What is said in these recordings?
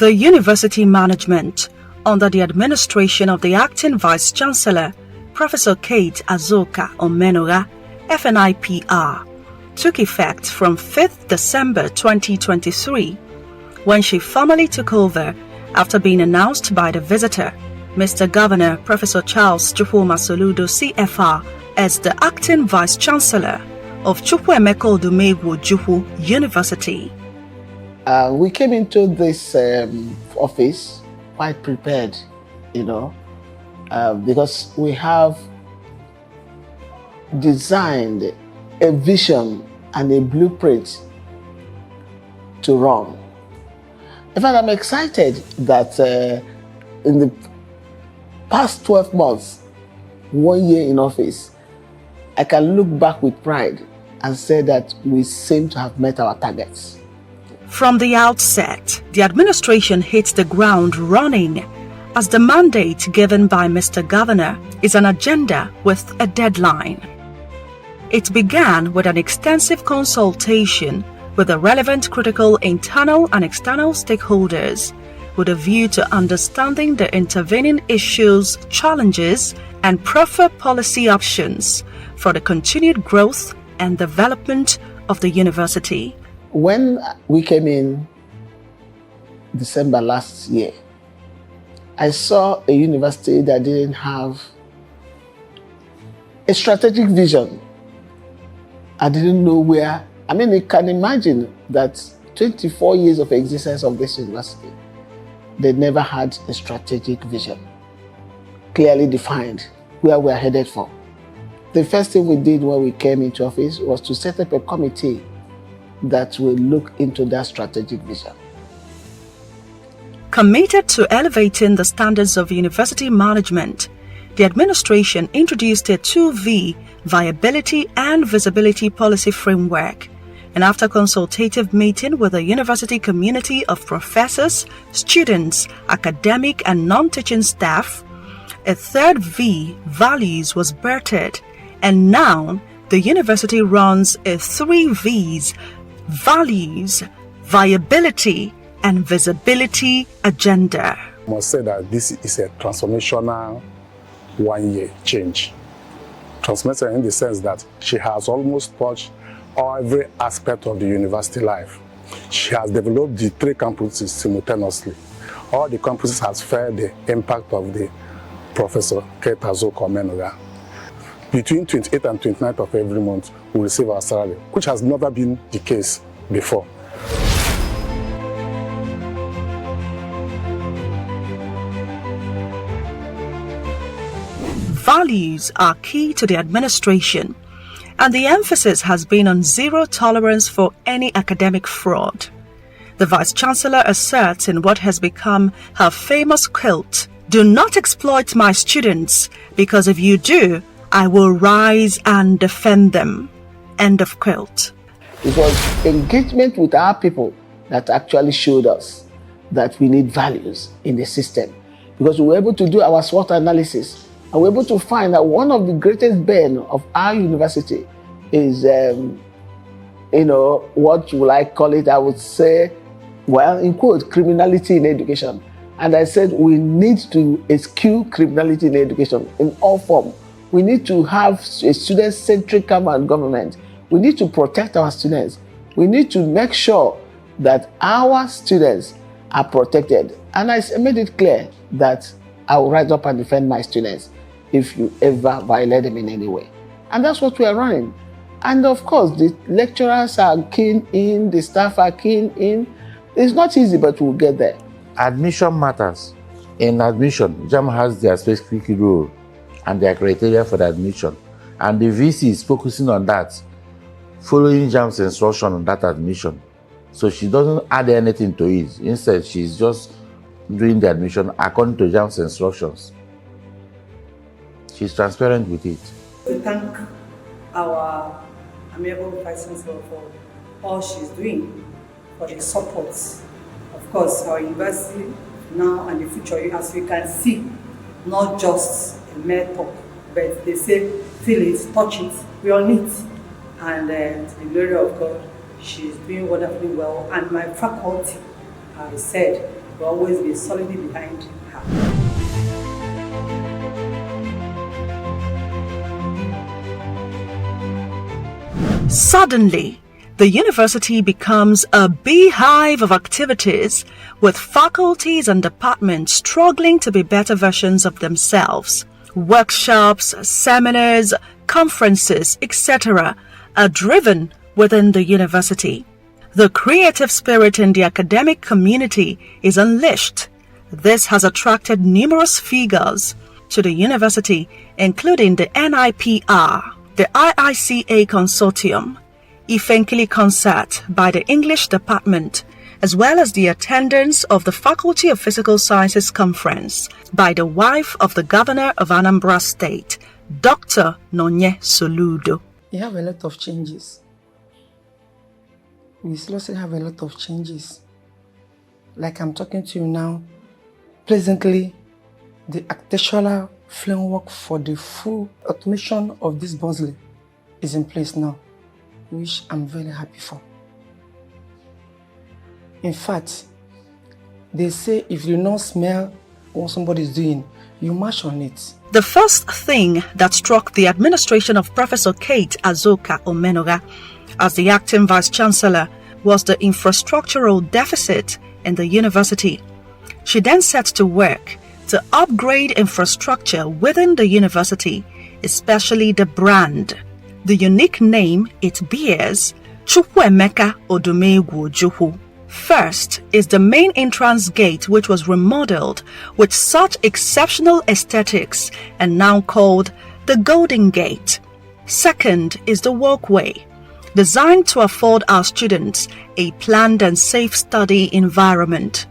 The university management, under the administration of the acting Vice-Chancellor, Professor Kate Azuka Omenugha, FNIPR, took effect from 5th December 2023, when she formally took over after being announced by the visitor, Mr. Governor Professor Charles Chukwuma Soludo CFR, as the acting Vice-Chancellor of Chukwuemeka Odumegwu Ojukwu University. We came into this office quite prepared, because we have designed a vision and a blueprint to run. In fact, I'm excited that in the past 12 months, 1 year in office, I can look back with pride and say that we seem to have met our targets. From the outset, the administration hit the ground running, as the mandate given by Mr. Governor is an agenda with a deadline. It began with an extensive consultation with the relevant critical internal and external stakeholders, with a view to understanding the intervening issues, challenges, and proper policy options for the continued growth and development of the university. When we came in December last year, I saw a university that didn't have a strategic vision. I didn't know where. You can imagine that 24 years of existence of this university, they never had a strategic vision, clearly defined where we are headed for. The first thing we did when we came into office was to set up a committee that will look into that strategic vision. Committed to elevating the standards of university management, the administration introduced a 2V viability and visibility policy framework, and after consultative meeting with the university community of professors, students, academic and non-teaching staff, a third V, values, was birthed, and now the university runs a 3 Vs, values, viability and visibility agenda. I must say that this is a transformational 1-year change. Transformational in the sense that she has almost touched every aspect of the university life. She has developed the 3 campuses simultaneously. All the campuses has felt the impact of the Professor Kate Azuka Omenugha. Between 28th and 29th of every month, we receive our salary, which has never been the case before. Values are key to the administration, and the emphasis has been on zero tolerance for any academic fraud. The Vice-Chancellor asserts in what has become her famous quote, "Do not exploit my students, because if you do, I will rise and defend them." End of quote. It was engagement with our people that actually showed us that we need values in the system, because we were able to do our SWOT analysis and we were able to find that one of the greatest burden of our university is, what will I call it? I would say, well, in quote, criminality in education. And I said we need to eschew criminality in education in all forms. We need to have a student-centric government. We need to protect our students. We need to make sure that our students are protected. And I made it clear that I will rise up and defend my students if you ever violate them in any way. And that's what we are running. And of course, the lecturers are keen in, the staff are keen in. It's not easy, but we'll get there. Admission matters. In admission, JAM has their specific rule and their criteria for the admission. And the VC is focusing on that, following JAM's instruction on that admission. So she doesn't add anything to it. Instead, she's just doing the admission according to JAM's instructions. She's transparent with it. We thank our amiable Vice-Chancellor for all she's doing, for the support. Of course, our university now and the future, as we can see, not just a mere talk, but they say, feel it, touch it, we all need. And to the glory of God, she's doing wonderfully well. And my faculty, I said, will always be solidly behind her. Suddenly, the university becomes a beehive of activities, with faculties and departments struggling to be better versions of themselves. Workshops, seminars, conferences, etc. are driven within the university. The creative spirit in the academic community is unleashed. This has attracted numerous figures to the university, including the NIPR, the IICA Consortium, Ifenkili Concert by the English Department, as well as the attendance of the Faculty of Physical Sciences Conference by the wife of the Governor of Anambra State, Dr. Nonye Soludo. We have a lot of changes. We seriously have a lot of changes. Like I'm talking to you now, presently, the architectural framework for the full automation of this buzzing is in place now, which I'm very happy for. In fact, they say if you don't smell what somebody is doing, you march on it. The first thing that struck the administration of Professor Kate Azuka Omenugha as the acting Vice-Chancellor was the infrastructural deficit in the university. She then set to work to upgrade infrastructure within the university, especially the brand. The unique name it bears, Chukwuemeka Odumegwu Ojukwu. First is the main entrance gate, which was remodeled with such exceptional aesthetics and now called the Golden Gate. Second is the walkway, designed to afford our students a planned and safe study environment.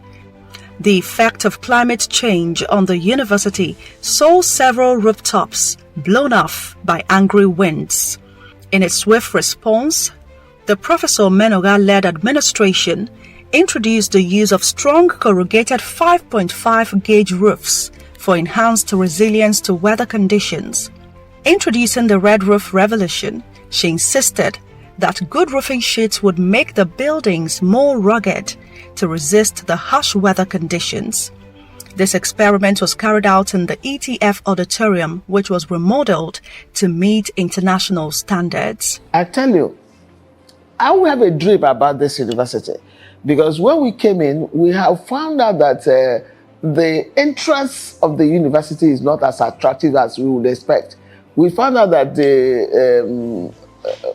The effect of climate change on the university saw several rooftops blown off by angry winds. In its swift response, the Professor Omenugha-led administration introduced the use of strong corrugated 5.5 gauge roofs for enhanced resilience to weather conditions. Introducing the red roof revolution, she insisted that good roofing sheets would make the buildings more rugged to resist the harsh weather conditions. This experiment was carried out in the ETF auditorium, which was remodeled to meet international standards. I tell you, I will have a dream about this university, because when we came in, we have found out that the entrance of the university is not as attractive as we would expect. We found out that the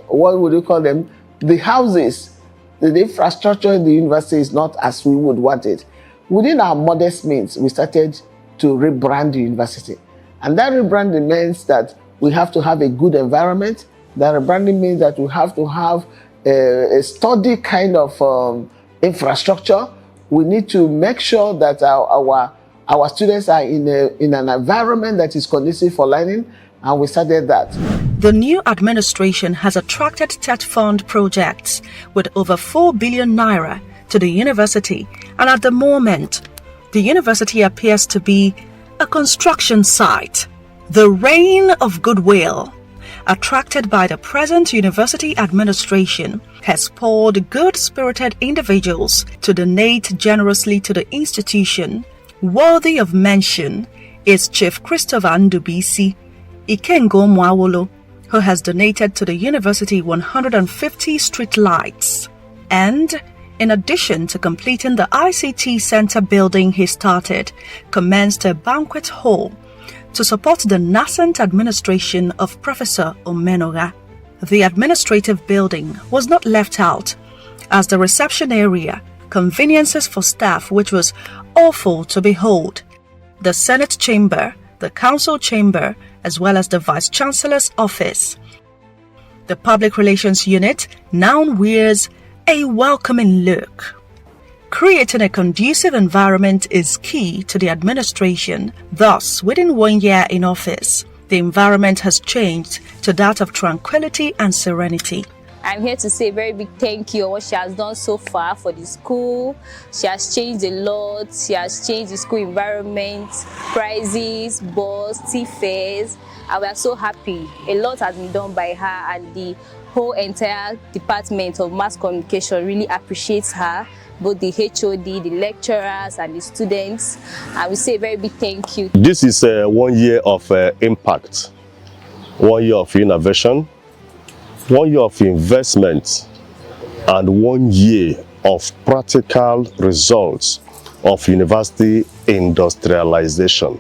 what would you call them? The houses, the infrastructure in the university is not as we would want it. Within our modest means, we started to rebrand the university. And that rebranding means that we have to have a good environment. That rebranding means that we have to have a study kind of infrastructure. We need to make sure that our students are in an environment that is conducive for learning, and we started that. The new administration has attracted TET fund projects with over 4 billion naira to the university, and at the moment, the university appears to be a construction site. The reign of goodwill, attracted by the present university administration, has poured good-spirited individuals to donate generously to the institution. Worthy of mention is Chief Christopher Ndubisi Ikengo Mwawolo, who has donated to the university 150 street lights. And in addition to completing the ICT Center building he started, commenced a banquet hall to support the nascent administration of Professor Omenugha. The administrative building was not left out, as the reception area, conveniences for staff which was awful to behold, the Senate chamber, the Council chamber, as well as the Vice-Chancellor's office. The Public Relations Unit now wears a welcoming look. Creating a conducive environment is key to the administration. Thus, within 1 year in office, the environment has changed to that of tranquility and serenity. I'm here to say a very big thank you for what she has done so far for the school. She has changed a lot. She has changed the school environment, prizes, bus, tea fairs, and we are so happy. A lot has been done by her, and the whole entire department of mass communication really appreciates her both the HOD, the lecturers, and the students. And we say a very big thank you. This is 1 year of impact, 1 year of innovation, 1 year of investment, and 1 year of practical results of university industrialization.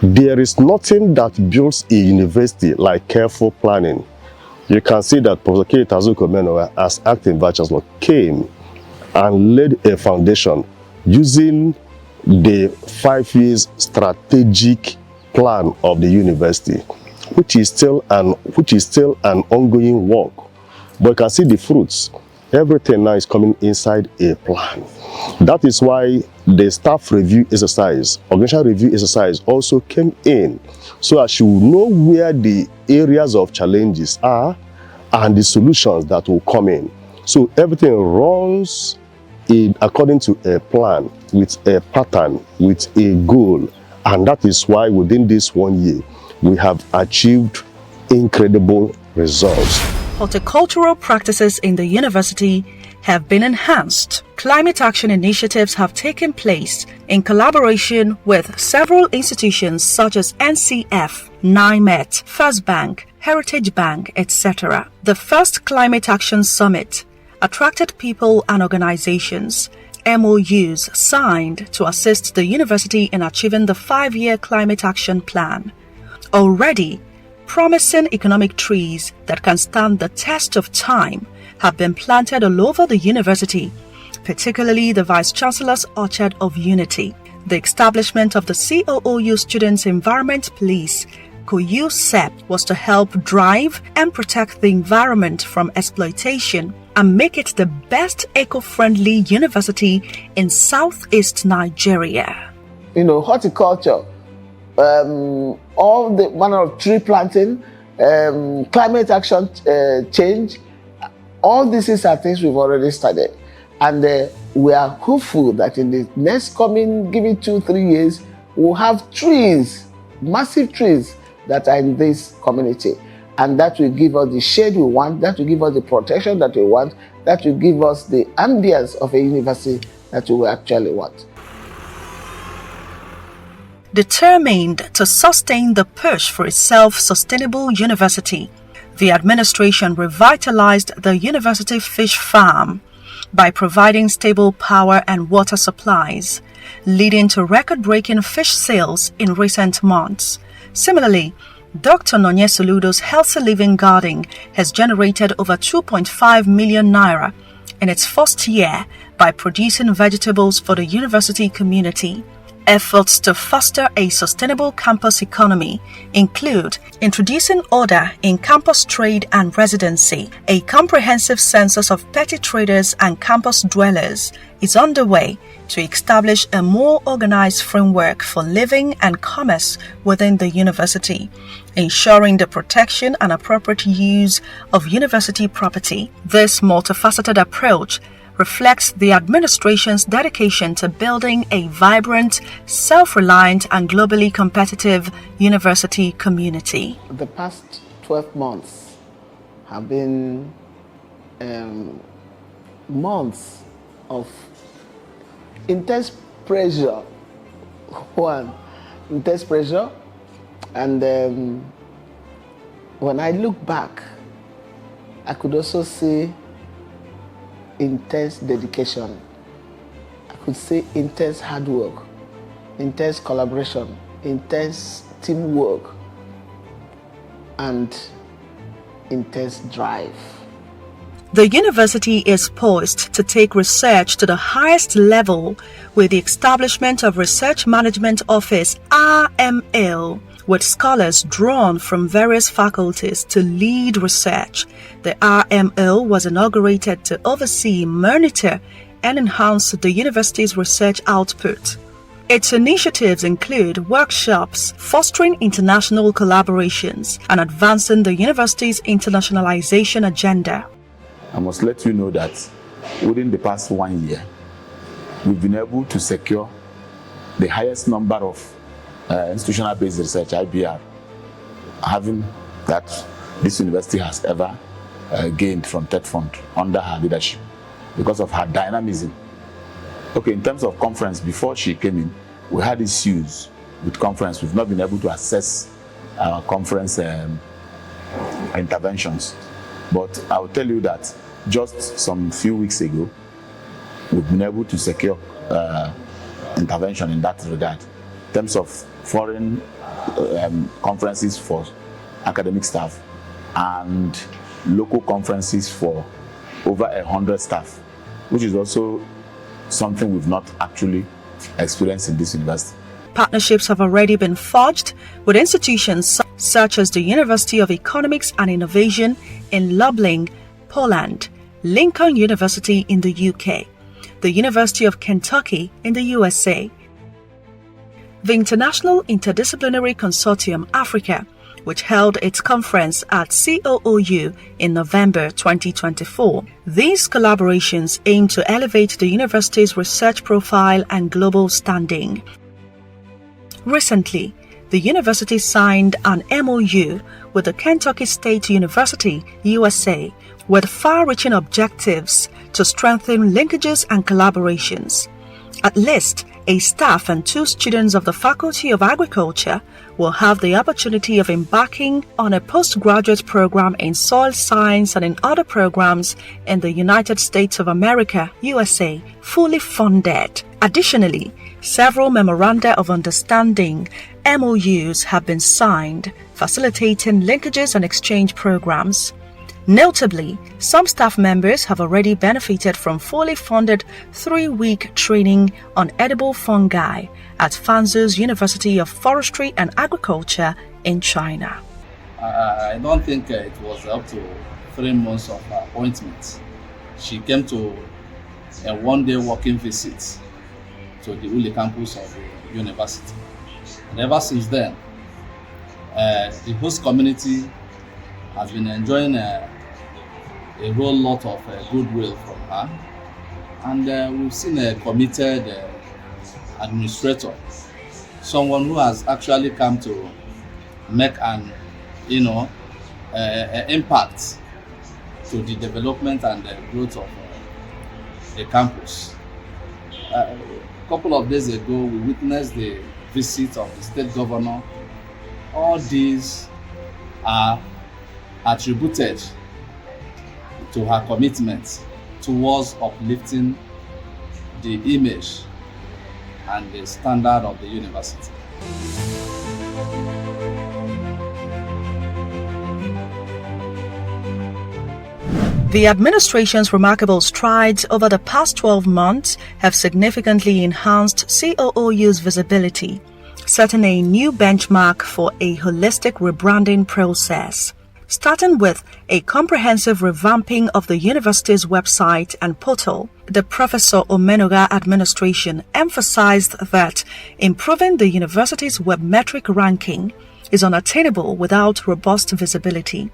There is nothing that builds a university like careful planning. You can see that Prof. Azuka, Omenugha, as acting Vice Chancellor, came and laid a foundation using the 5 years strategic plan of the university, which is still an ongoing work. But you can see the fruits. Everything now is coming inside a plan. That is why the staff review exercise, organizational review exercise also came in, so as you know where the areas of challenges are and the solutions that will come in. So everything runs according to a plan, with a pattern, with a goal. And that is why within this 1 year, we have achieved incredible results. Horticultural practices in the university have been enhanced. Climate action initiatives have taken place in collaboration with several institutions such as NCF, NIMET, First Bank, Heritage Bank, etc. The first Climate Action Summit attracted people and organizations. MOUs signed to assist the university in achieving the 5-year Climate Action Plan. Already, promising economic trees that can stand the test of time have been planted all over the university, particularly the Vice Chancellor's Orchard of Unity. The establishment of the COOU Students' Environment Police, Coou SEP, was to help drive and protect the environment from exploitation and make it the best eco-friendly university in Southeast Nigeria. Horticulture, all the manner of tree planting, climate action change, all these are things we've already started. And we are hopeful that in the next given 2-3 years, we'll have trees, massive trees that are in this community. And that will give us the shade we want, that will give us the protection that we want, that will give us the ambience of a university that we actually want. Determined to sustain the push for a self-sustainable university, the administration revitalized the university fish farm by providing stable power and water supplies, leading to record-breaking fish sales in recent months. Similarly, Dr. Nonye Soludo's Healthy Living Garden has generated over 2.5 million naira in its first year by producing vegetables for the university community. Efforts to foster a sustainable campus economy include introducing order in campus trade and residency. A comprehensive census of petty traders and campus dwellers is underway to establish a more organized framework for living and commerce within the university, ensuring the protection and appropriate use of university property. This multifaceted approach reflects the administration's dedication to building a vibrant, self-reliant, and globally competitive university community. The past 12 months have been months of intense pressure. Intense pressure. And when I look back, I could also see intense dedication. I could say intense hard work, intense collaboration, intense teamwork, and intense drive. The university is poised to take research to the highest level with the establishment of Research Management Office (RML), with scholars drawn from various faculties to lead research. The RML was inaugurated to oversee, monitor, and enhance the university's research output. Its initiatives include workshops, fostering international collaborations, and advancing the university's internationalization agenda. I must let you know that within the past 1 year, we've been able to secure the highest number of institutional-based research, IBR, having that this university has ever gained from TED Fund under her leadership, because of her dynamism Okay, in terms of conference, before she came in, we had issues with conference. We've not been able to assess our conference interventions. But I will tell you that just some few weeks ago, we've been able to secure intervention in that regard. In terms of foreign conferences for academic staff and local conferences for over 100 staff, which is also something we've not actually experienced in this university. Partnerships have already been forged with institutions such as the University of Economics and Innovation in Lublin, Poland, Lincoln University in the UK, the University of Kentucky in the USA, the International Interdisciplinary Consortium Africa, which held its conference at COOU in November 2024. These collaborations aim to elevate the university's research profile and global standing. Recently, the university signed an MOU with the Kentucky State University, USA, with far-reaching objectives to strengthen linkages and collaborations. At least, a staff and 2 students of the Faculty of Agriculture will have the opportunity of embarking on a postgraduate program in soil science and in other programs in the United States of America, USA, fully funded. Additionally, several memoranda of understanding, MOUs, have been signed, facilitating linkages and exchange programs. Notably, some staff members have already benefited from fully funded 3-week training on edible fungi at Fanzhou's University of Forestry and Agriculture in China. I don't think it was up to 3 months of appointment. She came to a one-day working visit to the Uli campus of the university. And ever since then, the host community has been enjoying a whole lot of goodwill from her, and we've seen a committed administrator, someone who has actually come to make an impact to the development and the growth of the campus. A couple of days ago, we witnessed the visit of the state governor. All these are attributed to her commitment towards uplifting the image and the standard of the university. The administration's remarkable strides over the past 12 months have significantly enhanced COOU's visibility, setting a new benchmark for a holistic rebranding process. Starting with a comprehensive revamping of the university's website and portal, the Professor Omenugha administration emphasized that improving the university's web metric ranking is unattainable without robust visibility.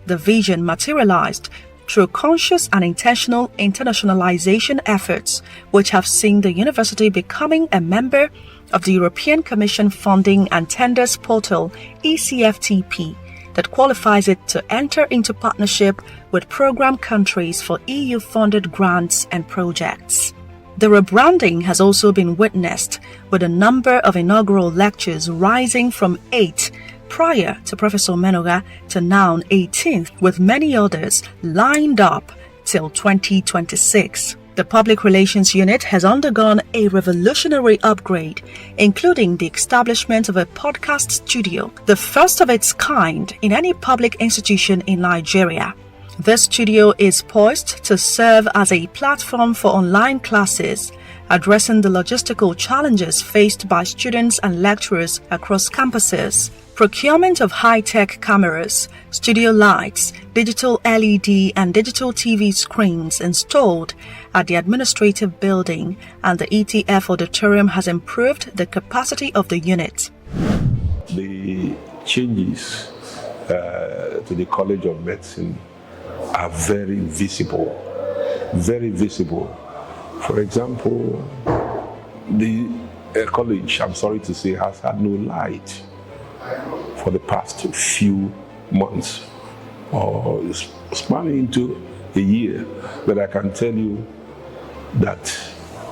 The vision materialized through conscious and intentional internationalization efforts, which have seen the university becoming a member of the European Commission Funding and Tenders Portal (ECFTP), that qualifies it to enter into partnership with program countries for EU-funded grants and projects. The rebranding has also been witnessed, with a number of inaugural lectures rising from 8 prior to Professor Omenugha to now 18th, with many others lined up till 2026. The Public Relations Unit has undergone a revolutionary upgrade, including the establishment of a podcast studio, the first of its kind in any public institution in Nigeria. This studio is poised to serve as a platform for online classes, addressing the logistical challenges faced by students and lecturers across campuses. Procurement of high-tech cameras, studio lights, digital LED and digital TV screens installed at the administrative building and the ETF auditorium has improved the capacity of the unit. The changes to the College of Medicine are very visible, very visible. For example, the college, I'm sorry to say, has had no light for the past few months, or spanning into a year. But I can tell you that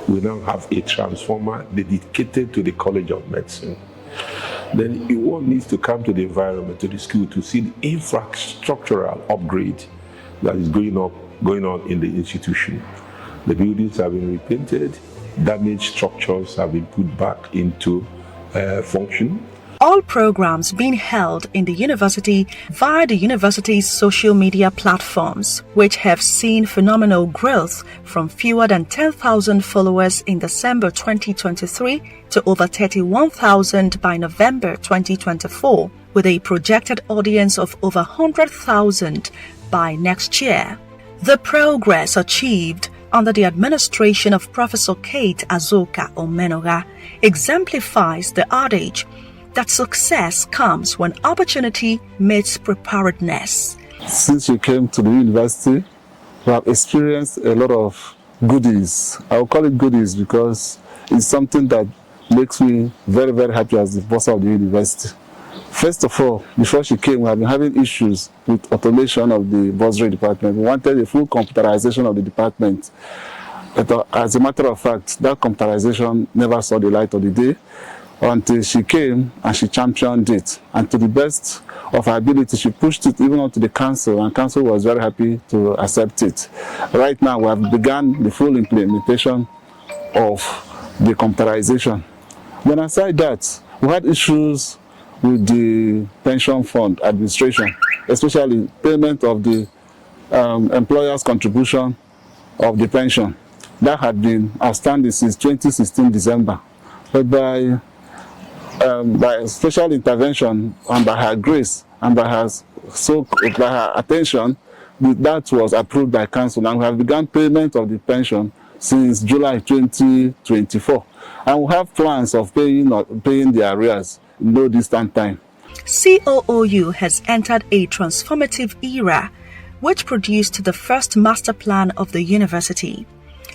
we now have a transformer dedicated to the College of Medicine. Then one needs to come to the environment, to the school, to see the infrastructural upgrade that is going on in the institution. The buildings have been repainted, damaged structures have been put back into function. All programs being held in the university via the university's social media platforms, which have seen phenomenal growth from fewer than 10,000 followers in December 2023 to over 31,000 by November 2024, with a projected audience of over 100,000 by next year. The progress achieved under the administration of Professor Kate Azuka Omenugha exemplifies the adage that success comes when opportunity meets preparedness. Since we came to the university, we have experienced a lot of goodies. I will call it goodies because it's something that makes me very, very happy as the boss of the university. First of all, before she came, we have been having issues with automation of the bursary department. We wanted a full computerization of the department. But as a matter of fact, that computerization never saw the light of the day until she came and she championed it. And to the best of her ability, she pushed it even onto the council, and council was very happy to accept it. Right now, we have begun the full implementation of the computerization. Then aside that, we had issues with the pension fund administration, especially payment of the employer's contribution of the pension. That had been outstanding since 2016 December, but by special intervention and by her grace and by her attention, that was approved by council, and we have begun payment of the pension since July 2024, and we have plans of paying the arrears in no distant time. COOU has entered a transformative era which produced the first master plan of the university.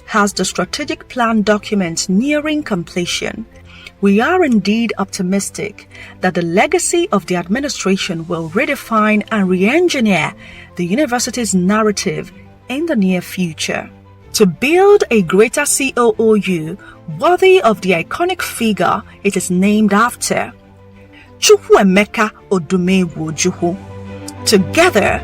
Has the strategic plan document nearing completion? We are indeed optimistic that the legacy of the administration will redefine and re-engineer the university's narrative in the near future. To build a greater COOU worthy of the iconic figure it is named after, Chukwuemeka Odumegwu. Together,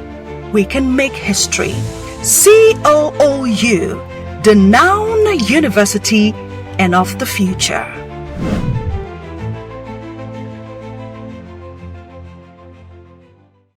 we can make history. COOU, the noun university and of the future.